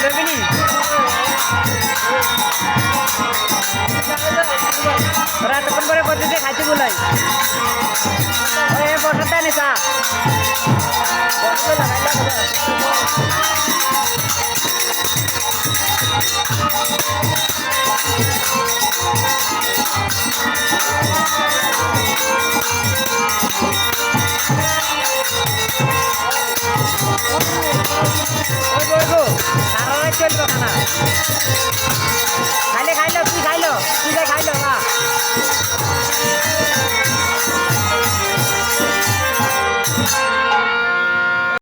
Lebih nih. Rata pun boleh posisi kacu mulai. Oh ya, posisi nih sah. Posisi lah Go, go, go. Sarang aja lo kana.